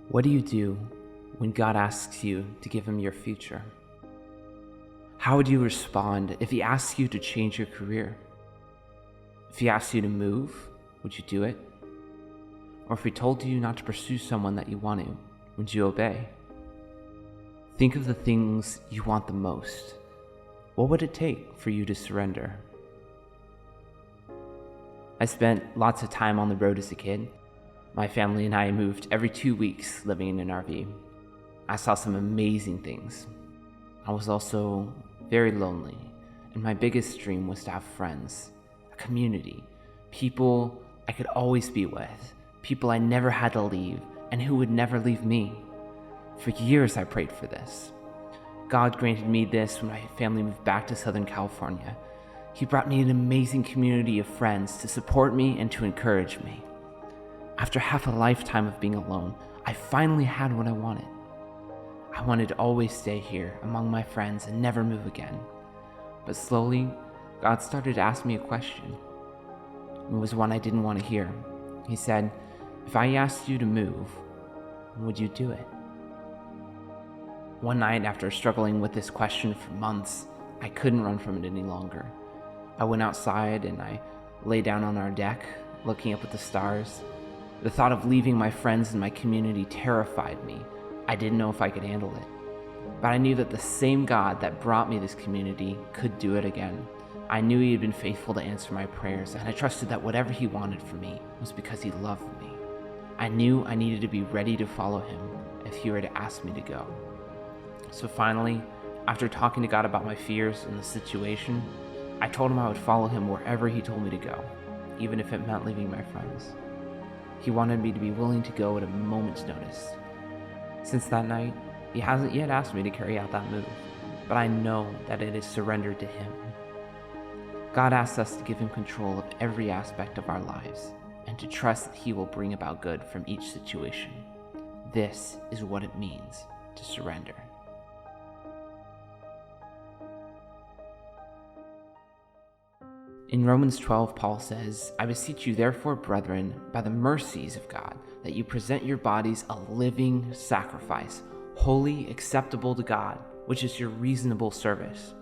What do you do when God asks you to give him your future? How would you respond if he asks you to change your career? If he asks you to move, would you do it? Or if he told you not to pursue someone that you want to, would you obey? Think of the things you want the most. What would it take for you to surrender? I spent lots of time on the road as a kid. My family and I moved every 2 weeks living in an RV. I saw some amazing things. I was also very lonely, and my biggest dream was to have friends, a community, people I could always be with, people I never had to leave, and who would never leave me. For years I prayed for this. God granted me this when my family moved back to Southern California. He brought me an amazing community of friends to support me and to encourage me. After half a lifetime of being alone, I finally had what I wanted. I wanted to always stay here among my friends and never move again. But slowly, God started to ask me a question. It was one I didn't want to hear. He said, "If I asked you to move, would you do it?" One night, after struggling with this question for months, I couldn't run from it any longer. I went outside and I lay down on our deck, looking up at the stars. The thought of leaving my friends and my community terrified me. I didn't know if I could handle it. But I knew that the same God that brought me this community could do it again. I knew he had been faithful to answer my prayers, and I trusted that whatever he wanted for me was because he loved me. I knew I needed to be ready to follow him if he were to ask me to go. So finally, after talking to God about my fears and the situation, I told him I would follow him wherever he told me to go, even if it meant leaving my friends. He wanted me to be willing to go at a moment's notice. Since that night, he hasn't yet asked me to carry out that move, but I know that it is surrendered to him. God asks us to give him control of every aspect of our lives and to trust that he will bring about good from each situation. This is what it means to surrender. In Romans 12, Paul says, "I beseech you therefore, brethren, by the mercies of God, that you present your bodies a living sacrifice, holy, acceptable to God, which is your reasonable service."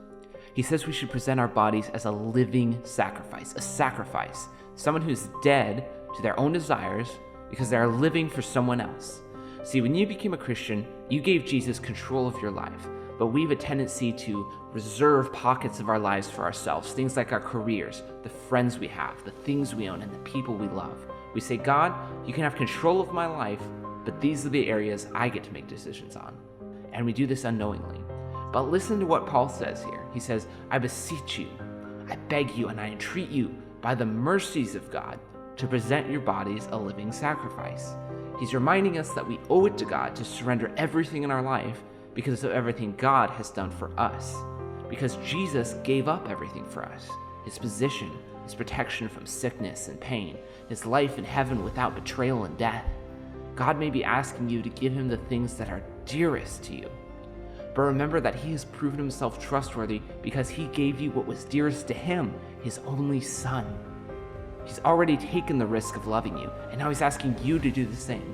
He says we should present our bodies as a living sacrifice, someone who's dead to their own desires because they are living for someone else. See, when you became a Christian, you gave Jesus control of your life. But we have a tendency to reserve pockets of our lives for ourselves, things like our careers, the friends we have, the things we own, and the people we love. We say, "God, you can have control of my life, but these are the areas I get to make decisions on." And we do this unknowingly. But listen to what Paul says here. He says, "I beseech you, I beg you, and I entreat you, by the mercies of God, to present your bodies a living sacrifice." He's reminding us that we owe it to God to surrender everything in our life because of everything God has done for us. Because Jesus gave up everything for us. His position, his protection from sickness and pain, his life in heaven without betrayal and death. God may be asking you to give him the things that are dearest to you. But remember that he has proven himself trustworthy because he gave you what was dearest to him, his only son. He's already taken the risk of loving you, and now he's asking you to do the same.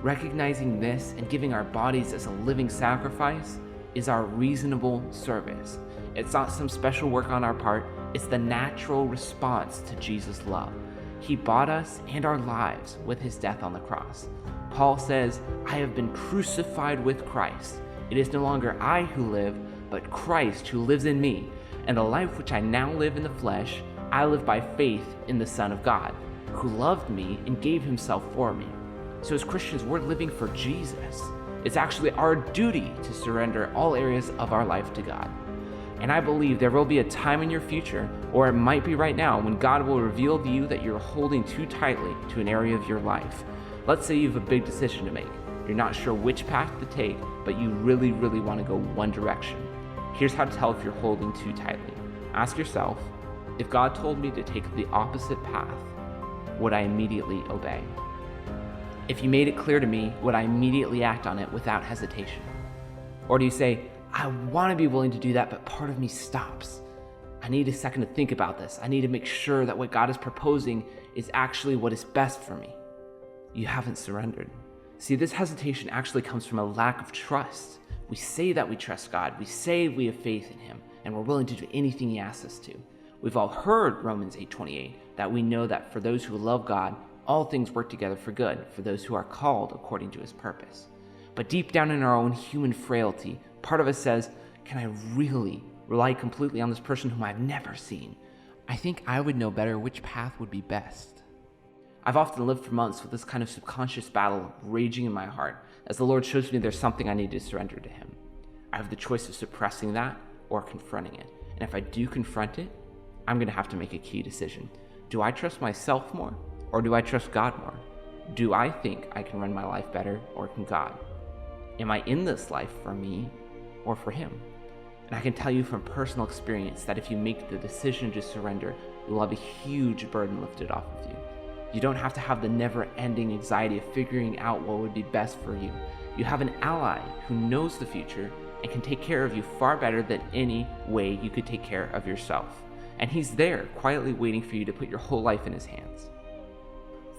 Recognizing this and giving our bodies as a living sacrifice is our reasonable service. It's not some special work on our part, it's the natural response to Jesus' love. He bought us and our lives with his death on the cross. Paul says, "I have been crucified with Christ. It is no longer I who live, but Christ who lives in me. And the life which I now live in the flesh, I live by faith in the Son of God, who loved me and gave himself for me." So as Christians, we're living for Jesus. It's actually our duty to surrender all areas of our life to God. And I believe there will be a time in your future, or it might be right now, when God will reveal to you that you're holding too tightly to an area of your life. Let's say you have a big decision to make. You're not sure which path to take, but you really want to go one direction. Here's how to tell if you're holding too tightly. Ask yourself, if God told me to take the opposite path, would I immediately obey? If he made it clear to me, would I immediately act on it without hesitation? Or do you say, "I want to be willing to do that, but part of me stops. I need a second to think about this. I need to make sure that what God is proposing is actually what is best for me." You haven't surrendered. See, this hesitation actually comes from a lack of trust. We say that we trust God, we say we have faith in Him, and we're willing to do anything He asks us to. We've all heard Romans 8:28, that we know that for those who love God, all things work together for good, for those who are called according to His purpose. But deep down in our own human frailty, part of us says, can I really rely completely on this person whom I've never seen? I think I would know better which path would be best. I've often lived for months with this kind of subconscious battle raging in my heart as the Lord shows me there's something I need to surrender to Him. I have the choice of suppressing that or confronting it. And if I do confront it, I'm going to have to make a key decision. Do I trust myself more or do I trust God more? Do I think I can run my life better or can God? Am I in this life for me or for Him? And I can tell you from personal experience that if you make the decision to surrender, you'll have a huge burden lifted off of you. You don't have to have the never-ending anxiety of figuring out what would be best for you. You have an ally who knows the future and can take care of you far better than any way you could take care of yourself. And He's there, quietly waiting for you to put your whole life in His hands.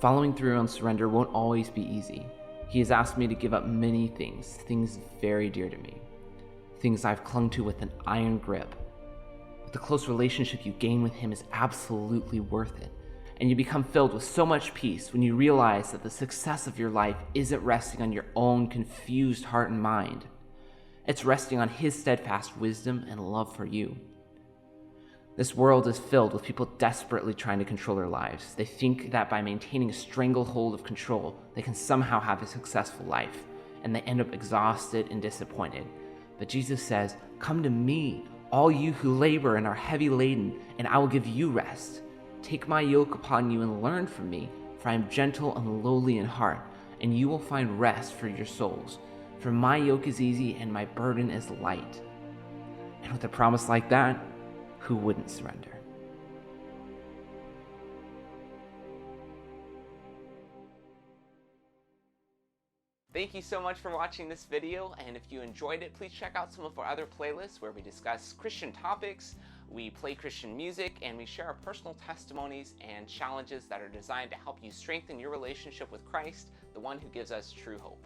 Following through on surrender won't always be easy. He has asked me to give up many things very dear to me. Things I've clung to with an iron grip. But the close relationship you gain with Him is absolutely worth it. And you become filled with so much peace when you realize that the success of your life isn't resting on your own confused heart and mind. It's resting on His steadfast wisdom and love for you. This world is filled with people desperately trying to control their lives. They think that by maintaining a stranglehold of control, they can somehow have a successful life, and they end up exhausted and disappointed. But Jesus says, "Come to me, all you who labor and are heavy laden, and I will give you rest. Take my yoke upon you and learn from me, for I am gentle and lowly in heart, and you will find rest for your souls. For my yoke is easy and my burden is light." And with a promise like that, who wouldn't surrender? Thank you so much for watching this video, and if you enjoyed it, please check out some of our other playlists where we discuss Christian topics, we play Christian music, and we share our personal testimonies and challenges that are designed to help you strengthen your relationship with Christ, the one who gives us true hope.